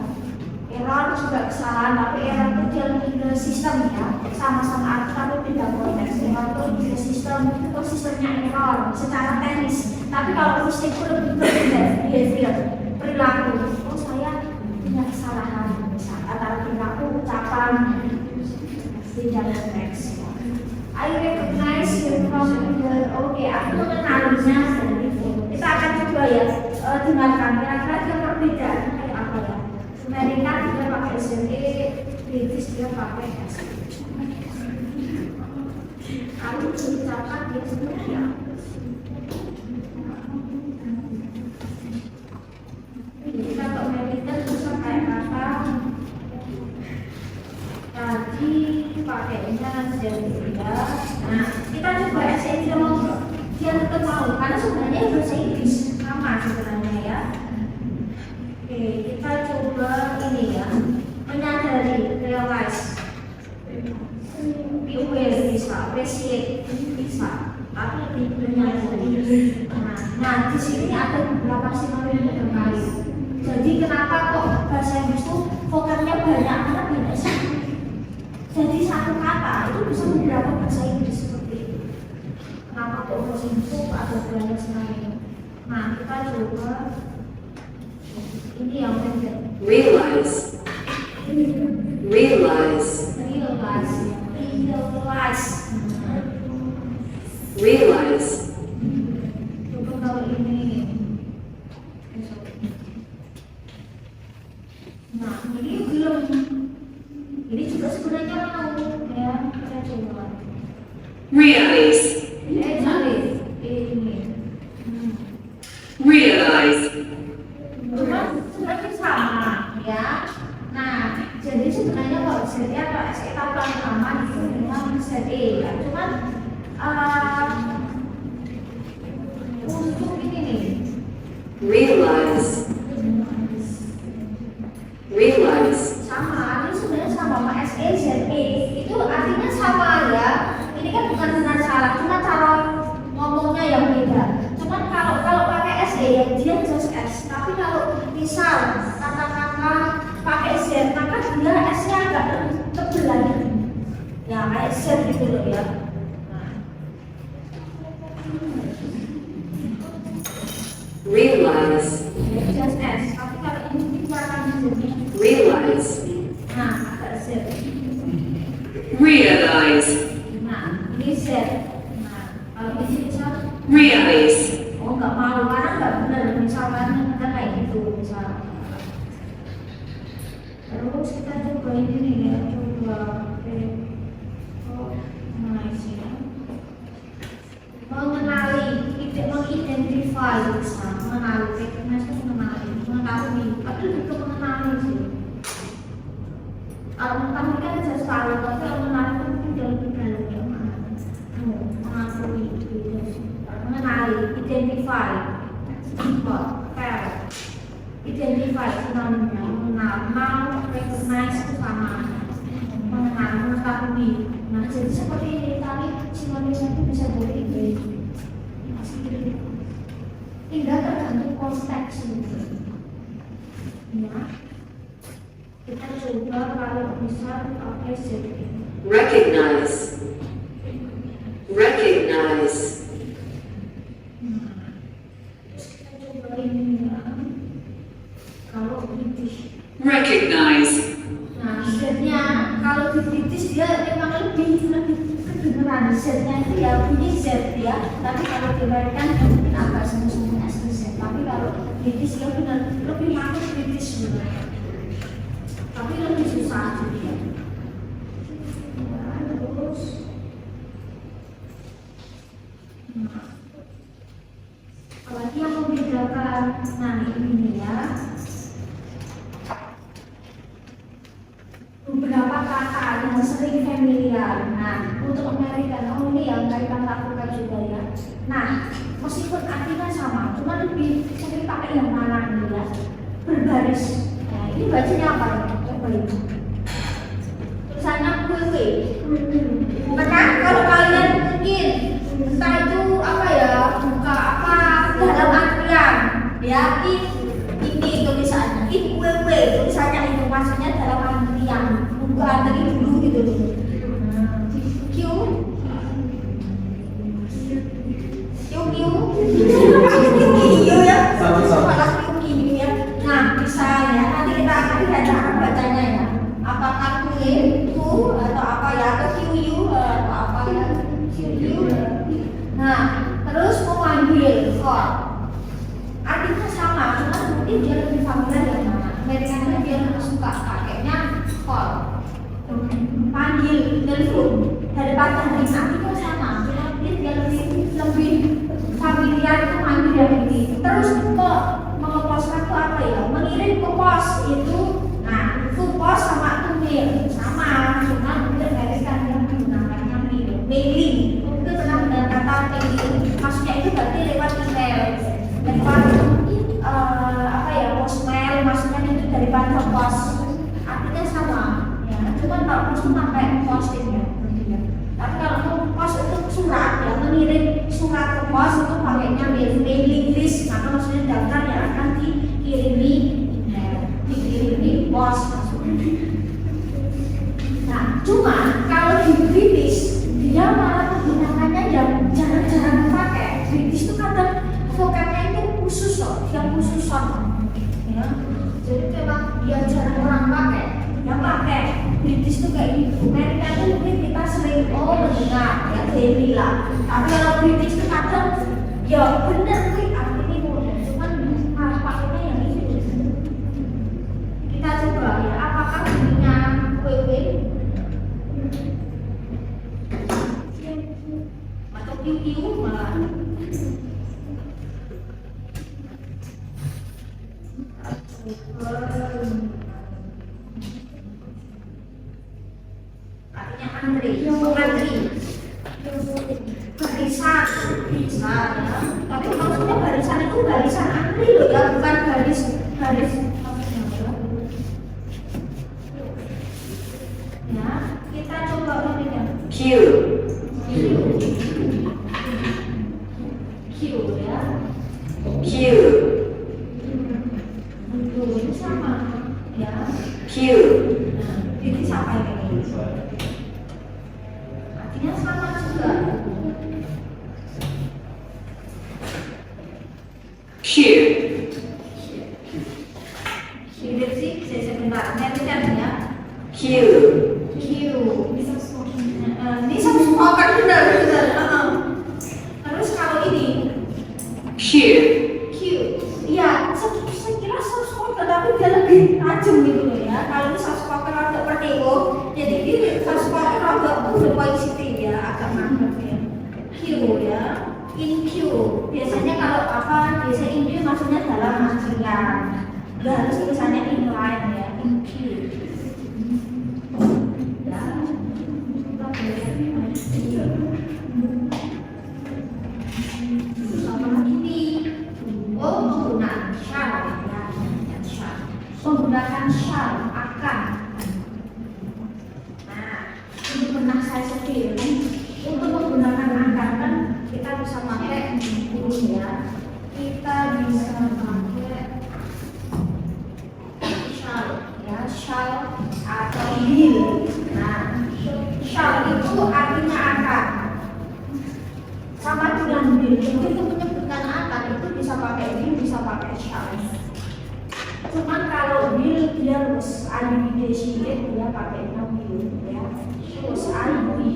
Error juga kesalahan, tapi error itu dia lebih ke sistem ya, sama-sama arti tapi beda konteks. Error itu lebih ke sistem, itu sistemnya error secara teknis. Tapi kalau mistake itu lebih ke behavior, perilaku. Oh saya punya kesalahan, misalnya antara perilaku, ucapan, tidak konteks. I recognize your problem. Oke, aku mengenalinya dari itu. Kita akan coba ya dengarkan kira-kira yang berbeda kayak apa ya. Amerika dia pakai SE, British dia pakai SE. Kalau diucapkan dia sebenarnya ya. Kita ke Amerika bisa kayak kata tadi pakainya SE ya. Nah, kita coba SE dia tetap mau karena sebenarnya bahasa Inggris sama sebenarnya ya. Oke, kita coba ini ya, menyadari, realize, be aware bisa, appreciate bisa, tapi lebih menyadari. Nah di sini ada beberapa sinonim yang terkait. Jadi kenapa kok bahasa Inggris itu vokabnya banyak? Karena banyak satu. Jadi satu kata itu bisa beberapa bahasa Inggris seperti itu. Kenapa kok bahasa Inggris itu ada banyak sinonim? Nah kita coba. Ini yang penting. Realize. Realize. Realize. Realize. Coba kalau ini. Nah, ini belum. Ini juga sebenarnya mau ya, kita coba. Realize. Ini. Realize. Sebenarnya sama ya. Nah, jadi sebenarnya kalau ZE atau SE itu paling aman itu dengan ZE ya. Cuman untuk ini nih. Realize. Realize. Sama, ini sebenarnya sama sama SE, ZE itu artinya sama ya. Ini kan bukan benar salah, cuma cara ngomongnya yang beda. Cuman kalau pakai SE ya dia just S. Tapi kalau misal kata-kata pakai Z, maka dia S-nya agak tebal lagi. Ya kayak Z gitu loh ya. Realize. Just S. Tapi kalau ini kita akan jadi Realize. nah agak Z. Realize. Nah ini Z. Nah kalau ini misal Realize. oh nggak mau karena nggak benar misalkan kita kayak gitu misal. Terus kita coba ini nih ya, coba nice ya. Mengenali, mengidentify, mengenali, recognize itu mengenali, mengetahui, tapi lebih ke mengenali sih. Kalau mengetahui kan bisa tahu, tapi kalau mengenali itu mungkin jauh lebih dalam ya, mengakui, mengenali, identify, identify sinonimnya, mengenal, recognize itu sama, mengenal, mengetahui. Nah jadi seperti ini tadi sinonimnya itu bisa dari itu. Tinggal tergantung konteks gitu. Ya, kita coba kalau bisa pakai ZE. Recognize. British dia memang lebih kedengeran Z-nya itu ya bunyi Z ya, tapi kalau di Amerika mungkin agak semu-semu S Z, tapi kalau British ya benar lebih manut British sebenarnya, tapi lebih susah juga ya. Terus apalagi yang membedakan, nah ini ya beberapa kata yang sering familiar. Nah, untuk Amerika, oh ini yang Amerika lakukan juga ya. Nah, meskipun artinya sama, cuma lebih sering pakai yang mana ini ya? Berbaris. Nah, ini bacanya apa ya? Coba ini. Tulisannya kue. Bukan kan? Kalau kalian mungkin entah itu apa ya, buka apa dalam antrian, ya ini tulisannya, ini kue tulisannya itu maksudnya dalam antrian. Bukan dari dulu gitu loh. Q ya. Malah Q ya. Nah, misalnya nanti kita akan lihat cara bacanya ya. Apakah Q atau apa ya, atau QU atau apa ya, QU. Nah, terus memanggil call. Artinya sama, cuma mungkin dia lebih familiar yang mana. Amerika dia lebih suka pakainya call. Panggil, telepon daripada dari artinya sama, dia lebih familiar itu manggil yang ini. Terus mengeposkan itu apa ya? Mengirim ke pos itu, nah itu pos sama itu mail sama, cuma mungkin gariskan yang menggunakannya mailing. Itu pernah dengar kata mailing, maksudnya itu berarti lewat email, lewat apa ya, postmail, maksudnya itu daripada pos, artinya sama. Cuma kalau pos itu pakai posting ya. Tapi kalau mau pos itu surat ya, mengirim surat ke pos itu pakainya mailing list, maka maksudnya daftar yang akan dikirimi pos maksudnya. Nah, cuma kalau di British dia malah menggunakannya yang jarang-jarang dipakai. British itu kadang vocabnya itu khusus loh, yang khusus ya. Jadi memang dia jarang orang pakai. Yang pakai British itu kayak gitu. Amerika itu mungkin kita sering mendengar ya daily lah. Tapi kalau British itu kadang ya bener sih artinya mudah, cuman malah pakainya yang itu. Kita coba ya, apakah bunyinya WW atau QQ malah. Antri, barisan bisa ya. Tapi maksudnya barisan itu barisan antri loh ya, bukan baris. Ya, kita coba ini Q ya. Q Ini sama ya. Q Nah, ini sama ini. Artinya sama juga. Q Sudah sih, saya sebentar. Nanti ya. Q Bisa semua kan benar. Terus kalau ini Q iya, saya kira soft tapi dia lebih tajam gitu loh ya. Kalau ini soft agak vertigo, jadi ini soft agak positif ya, agak mantap ya. Q ya, in Q. Biasanya kalau biasanya in Q maksudnya dalam antrian. Nggak harus tulisannya inline ya, in Q. Menggunakan shall akan. Nah, ini pernah saya sendiri untuk menggunakan akan kan kita bisa pakai ini ya. Kita bisa pakai shall ya, shall atau will. Nah, shall itu artinya akan. Sama dengan will, itu menyebutkan akan itu bisa pakai will, bisa pakai shall. Cuman kalau will dia harus identifikasi dia pakainya will ya.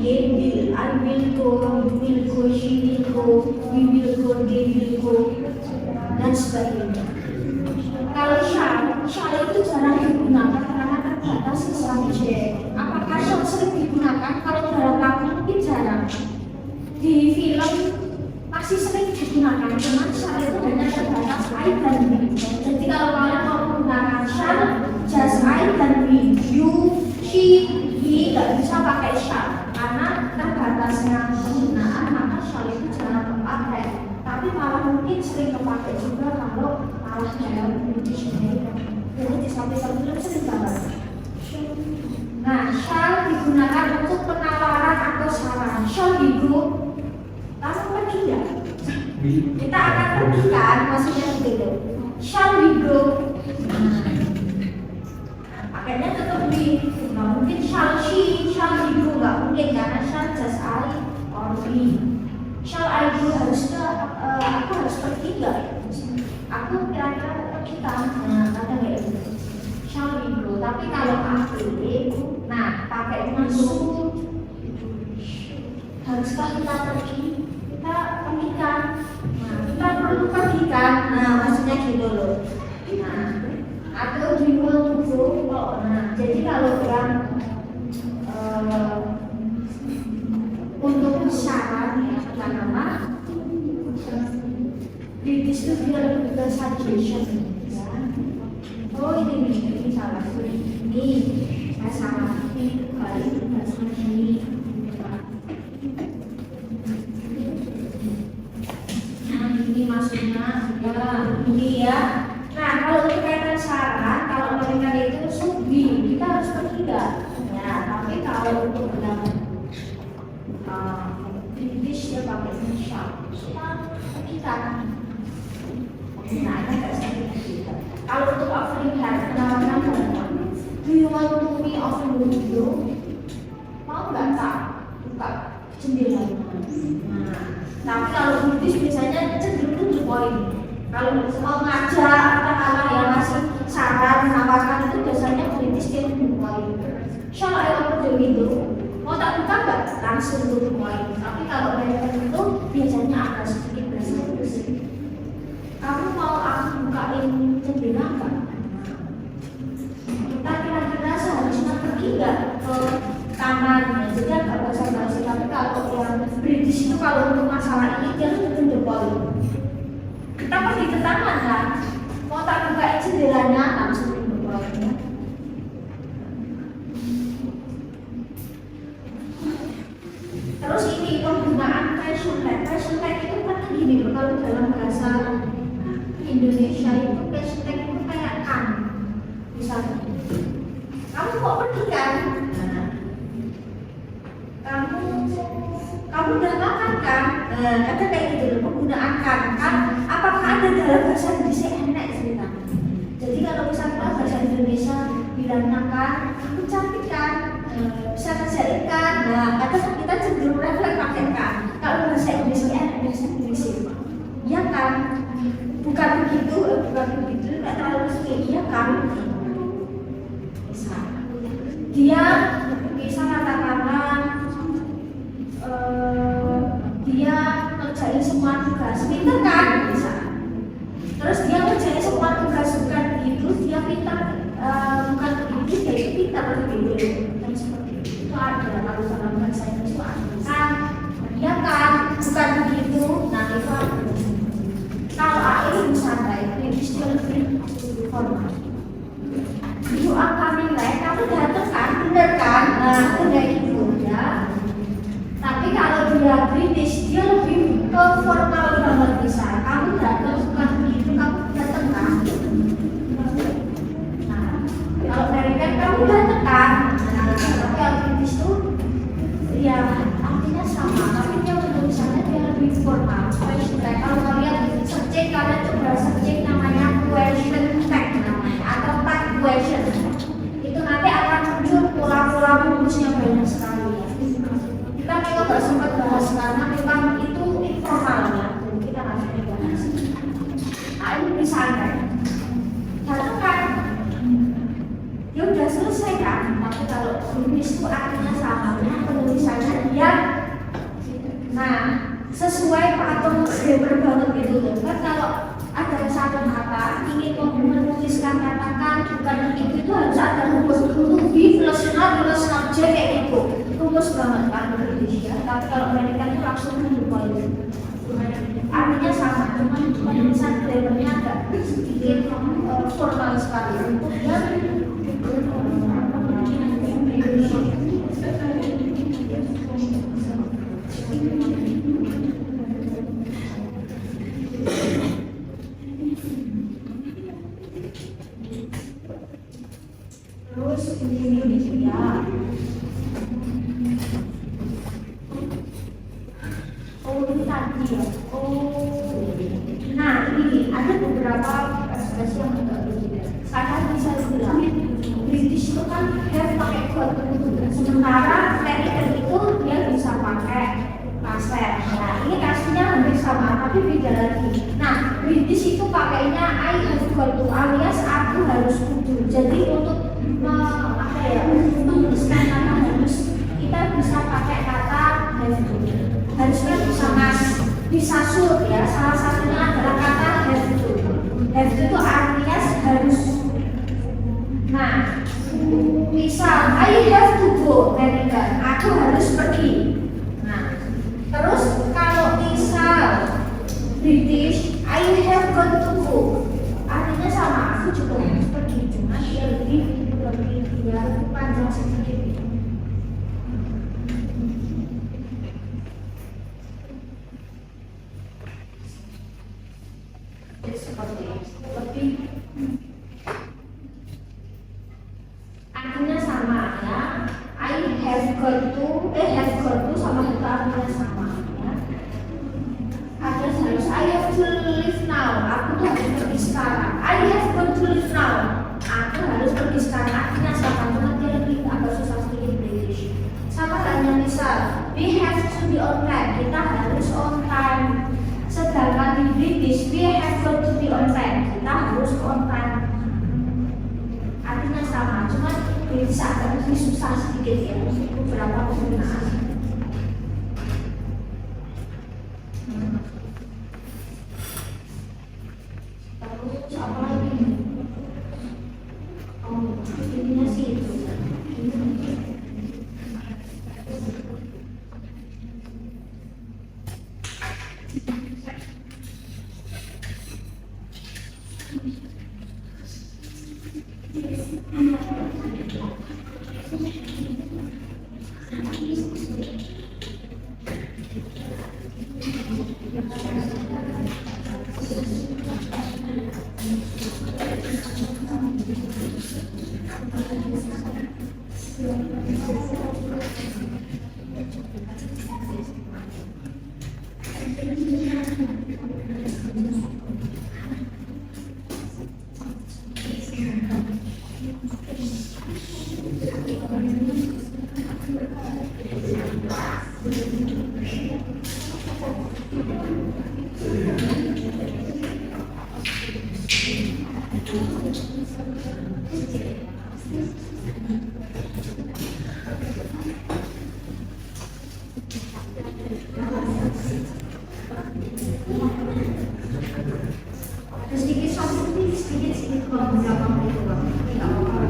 they will, I will go, you will go, she will go, we will go, they will go, dan sebagainya. Kalau shall itu jarang digunakan karena terbatas di subjek. Apakah shall sering digunakan? Kalau dalam lagu mungkin jarang. Di film masih sering digunakan, cuman shall itu hanya terbatas I dan we. Jadi kalau kalian mau menggunakan shall, just I dan we, you, she, he, nggak bisa pakai shall karena terbatasnya penggunaan, maka shall itu jarang terpakai. Tapi malah mungkin sering terpakai juga kalau malah dalam British America. Jadi di sampai-sampai film sering banget. Nah, shall digunakan untuk penawaran atau saran. Shall we go? Kamu pergi ya? Kita akan pergi kan? Maksudnya begitu. Shall we go? Pakainya tetap we. Nggak mungkin shall she, shall we go? Nggak mungkin karena shall just I or we. Shall I go? Aku harus pergi nggak? Aku kira-kira mau pergi kan? Nah, kata nggak itu. Shall we go? Tapi kalau aku, nah pakai masuk. Haruskah kita pergi? Kita pergi kan? Nah, kita perlu pergi kan? Nah, maksudnya gitu loh. Nah, atau do you want to go? Nah, jadi kalau yang untuk syarat ya pertama British itu dia lebih ke suggestion ya. Oh ini salah ini saya salah ini kali ini. Nah ini maksudnya ya ini ya. Nah kalau berkaitan syarat, kalau mereka itu subi kita harus pergi nggak? Ya tapi kalau untuk dalam British dia pakai shall kita nah, kalau untuk offering help, penawaran bantuan, do you want to me offering you? Mau nggak tak buka jendela? Nah, tapi kalau British biasanya cenderung to the point. Kalau mau ngajak kata-kata yang ngasih saran, menawarkan itu biasanya British dia to the point. Shall I open the window? Mau tak buka nggak? Langsung to the point. Tapi kalau mereka itu biasanya agak sedikit basa-basi. Kamu mau aku bukain jendela nggak? Kita kira-kira seharusnya pergi nggak ke taman? Jadi agak basa-basi. Tapi kalau yang British itu kalau untuk masalah ini dia langsung to the point. Kita pergi ke taman kan? Mau tak bukain jendelanya? Langsung to the point. Terus ini penggunaan present tense itu kan gini loh, kalau dalam bahasa Indonesia itu present tense itu kayak kan. Misalnya, kamu kok pergi kan? Kamu udah makan kan? Ada kayak gitu loh, penggunaan kan. Apakah ada dalam bahasa Indonesia enak cerita? Jadi kalau misalnya bahasa Indonesia bilangnya kan, aku cantik kan? Bisa kerjain kan? Nah, kadang kita cenderung refleks pakai kan. Kalau bahasa Indonesia bahasa Indonesia, iya kan? Bukan begitu, nggak terlalu sulit, iya kan? Dia bisa katakanlah dia ngerjain semua tugas, pintar kan? Bisa. Terus dia ngerjain semua tugas bukan begitu, dia pintar bukan begitu, dia itu pintar begitu. Dan seperti itu ada kalau dalam bahasa Indonesia kan? Dia kan? Bukan begitu. Nah itu ada. Kalau A ini santai, ini still lebih formal. You are coming right, kamu datang kan, bener kan? Nah, udah itu ya. Tapi kalau dia British, dia lebih ke formal banget bisa. Kamu datang bukan begitu, kamu datang kan? Nah, kalau American kamu datang kan? Nah, tapi kalau British tuh, ya artinya sama, tapi dia tulisannya dia lebih formal. Kalau kalian searching, kalian coba searching namanya question tag namanya atau tag question. Itu nanti akan muncul pola-pola rumusnya banyak sekali ya. Kita memang nggak sempat bahas karena memang itu informal ya. Kita nggak sempat bahas. Nah ini misalnya, satu kan, ya udah selesai kan. Tapi kalau rumus itu artinya sama, penulisannya dia dulu. Kan kalau ada satu kata ingin menuliskan katakan bukan itu harus ada rumus to be plus not plus not j kayak gitu. Rumus banget kan Indonesia. Tapi kalau mereka itu langsung berubah itu. Artinya sama, cuman penulisan grammarnya agak sedikit formal sekali. Terus ini ya. Oh ini tadi ya. Oh, nah ini ada beberapa ekspresi yang agak berbeda. Saya bisa bilang British itu kan dia pakai got, sementara American itu dia bisa pakai kaset. Nah ini kasusnya hampir sama tapi beda lagi. Nah British itu pakainya I have got to alias aku harus kudu. Jadi untuk apa ya, menuliskan kata harus kita bisa pakai kata have to. Harusnya bisa bisa should ya, salah satunya adalah kata have to. Have to itu artinya harus. Nah misal I have to go America, aku harus pergi. Nah terus kalau misal British I have got to go, artinya sama, aku juga harus pergi, cuma dia lebih ya, panjang sedikit. Jadi seperti lebih artinya sama ya. I have got to sama itu artinya sama ya. Ada harus I have to leave now, aku tuh harus pergi sekarang. I have got to leave now, aku harus pergi sekarang, artinya sama, cuma dia lebih agak susah sedikit British. Sama halnya misal we have to be on time, kita harus on time. Sedangkan di British we have got to be on time, kita harus on time. Artinya sama, cuma British agak lebih susah sedikit ya beberapa penggunaan. Terus apa lagi? Oh, intinya sih itu. Sedikit kalau beberapa menit doang, tidak apa-apa.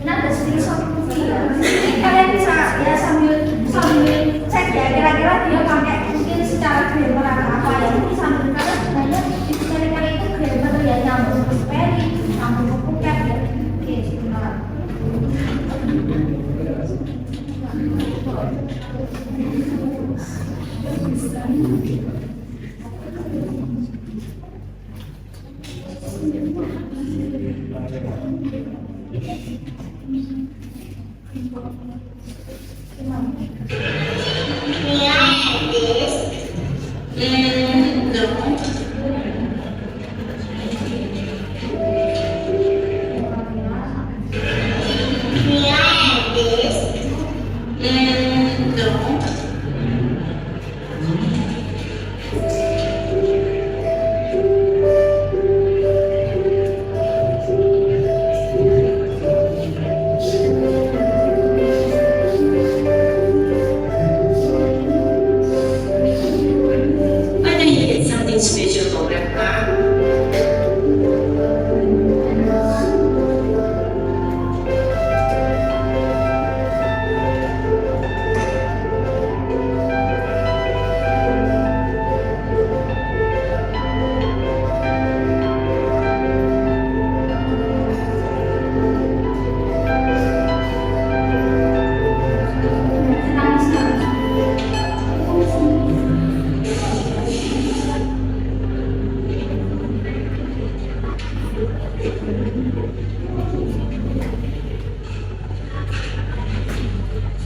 Ini ada screenshot movie ya. Ini kalian bisa ya sambil cek ya kira-kira dia pakai mungkin secara grammar apa ya. Ini sambil kalian sebenarnya cari-cari itu grammar ya, nyambung ke spelling, nyambung ke vocab ya. Oke, sebentar.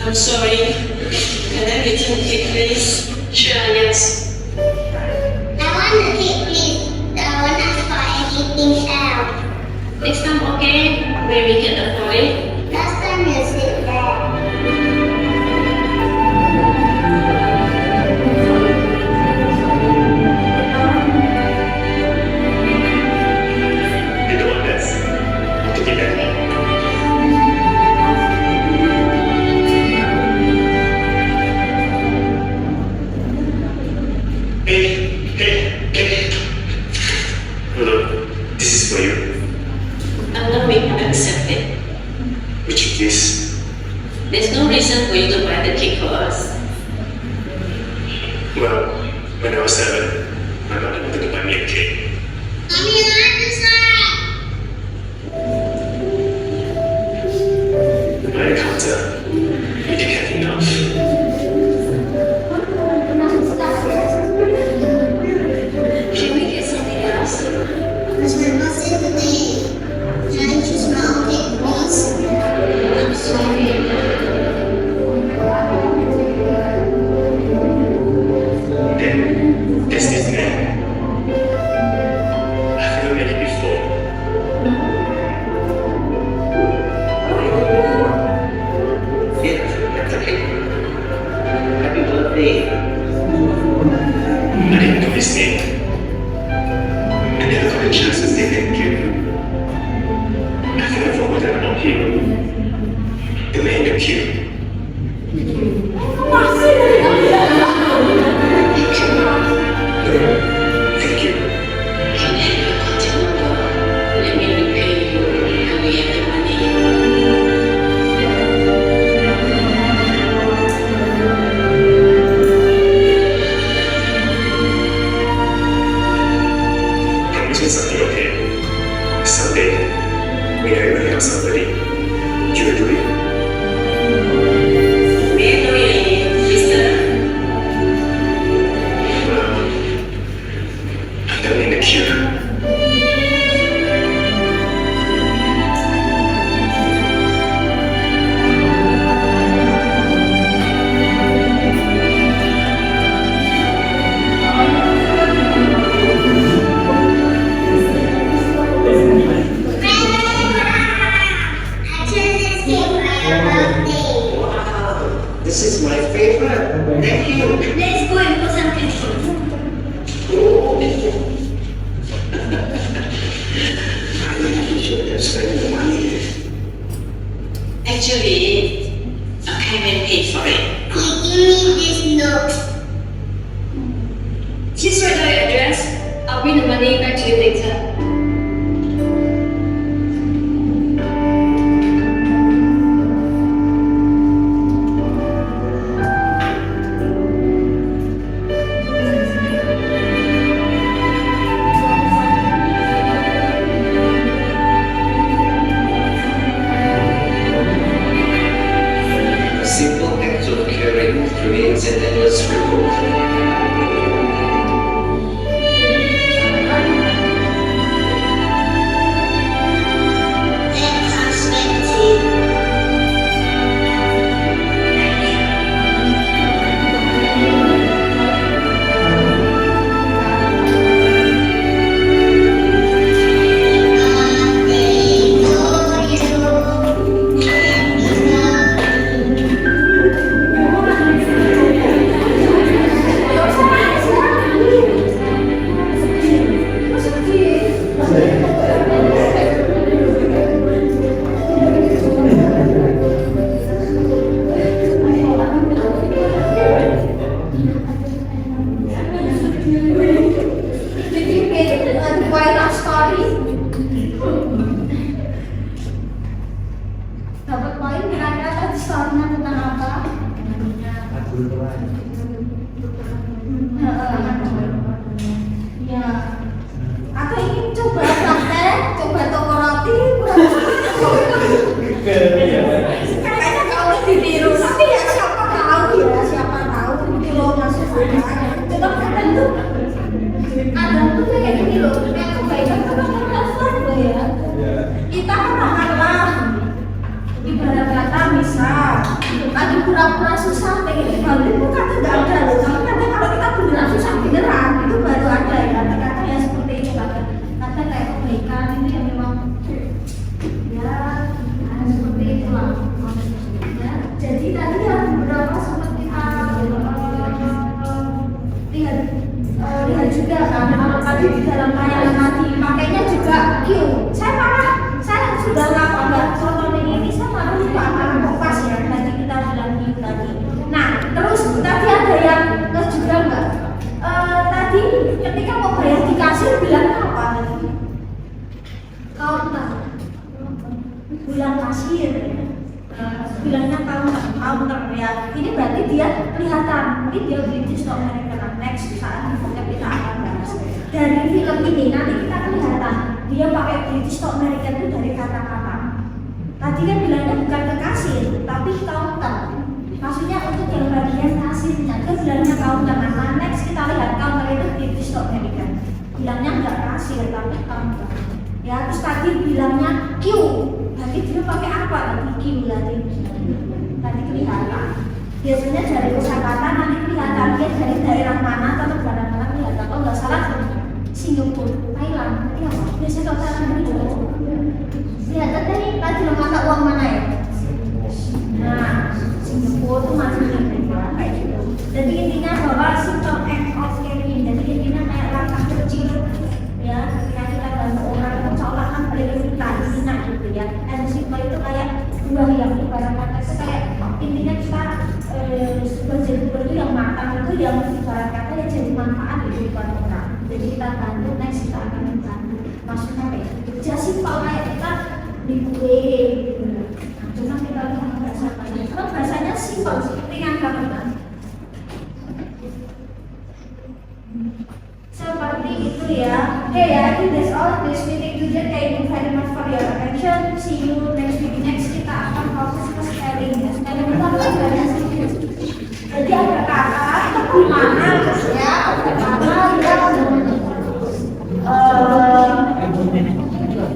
I'm sorry. Can I get some cake, please? Sure, yes. I want the cake, please. I want us for everything else. Next time, okay? Where we can afford it? Last time you said that. Itu Andes. Untuk kita. Hey. Look, this is for you. I'm not going to accept it. Which of this? There's no reason for you to buy the cake for us. Well, when I was 7, my mother wanted to buy me a cake. Mommy, I want this one. By the counter, we didn't have enough. Can we get something else? It's my birthday today. Can I choose my own cake, please? I'm sorry. Then, there's this man. I've never met him before. Yeah, that's okay. Happy birthday. I didn't know his name. I never got a chance to say thank you. I've never forgotten about him. The man in the queue. Thank you. Can I have your contact number? Let me repay you when we have the money. Promise me something, okay? Someday, when I really have somebody, you will do it. May I know your name, mister? Well, I'm down in the queue. I chose this cake for your birthday. Wow, this is my favorite. Thank you. Let's go and put some cake. I should have spent the money. Actually, I came and paid for it. Give me this note. Please write down your address. I'll bring the money back to you later. A simple act of caring creates an endless ripple. Then comes empty. Birthday to you. Happy birthday. Did you get why not story? Dapat poin kira-kira tadi story-nya tentang apa? Ya. Atau ingin coba praktek, coba toko roti, kayaknya kalau ditiru, tapi ya siapa tahu gitu loh maksudnya. Coba kata itu ada tuh kayak gini loh, kayak kebaikan kan kan ya. Kita katakanlah ibarat kata misal tadi pura-pura susah pengen balik itu kata nggak ada loh. Karena kalau kita beneran susah beneran itu baru ada ya kata-kata yang seperti itu kata kayak kebaikan itu yang memang ya seperti itulah. Ya, jadi tadi yang beberapa seperti lihat juga kan kalau tadi di dalam layanan tadi pakainya juga Q. Saya sudah nggak contoh ini saya malah lupa karena kok pas ya tadi kita bilang Q tadi. Nah terus tadi ada yang juga nggak tadi ketika mau bayar di kasir bilang apa tadi? Counter bilang kasir ya. Bilangnya counter ya. Ini berarti dia kelihatan mungkin dia British atau American. Next saat kita akan bahas dari film ini nanti kita kelihatan dia pakai British atau American itu dari kata-kata. Tadi kan bilangnya bukan ke kasir tapi counter. Maksudnya untuk yang bagian kasirnya dia bilangnya counter. Nah next kita lihat counter itu British atau American. Bilangnya nggak kasir tapi counter. Ya terus tadi bilangnya Q. Berarti dia pakai apa tadi Q tadi kelihatan. Biasanya dari kosakata nanti kelihatan dia dari daerah mana atau negara mana kelihatan. Kalau nggak salah Singapura, Thailand, berarti apa? Biasanya kalau Thailand itu juga kelihatan tadi lembaga uang mana ya? Nah, Singapura itu masih kayak gitu. Jadi intinya bahwa simple act of caring. Jadi intinya kayak langkah kecil ya. Ketika kita bantu orang seolah kan kita intinya gitu ya. And simple itu kayak buah yang ibarat kata itu kayak intinya kita jadi itu yang matang itu yang ibarat kata yang jadi manfaat di kehidupan orang. Jadi kita bantu, next kita akan membantu. Maksudnya kayak gitu. Jadi simpel kayak kita di kue gitu. Nah, cuma kita lihat bahasanya. Kalau bahasanya simpel, ringan banget. Seperti itu ya. Oke ya, that's all this meeting today. Thank you very much for your attention. See you next week. Next kita akan fokus ke spelling. Spelling itu apa banyak sih? Jadi ada kata di mana ya, kata yang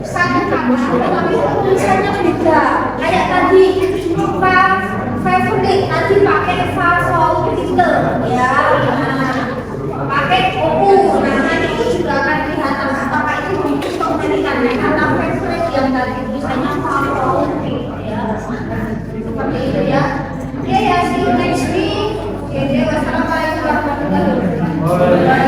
sangat tapi tulisannya beda. Kayak tadi favorite tadi pakai favorite ya. Pakai opu. Nah nanti itu juga akan kelihatan apakah itu British atau American ya. Kata favorite yang tadi tulisannya favorite ya. Seperti itu ya. Oke ya, see you next week. Oke, wassalamualaikum warahmatullahi wabarakatuh.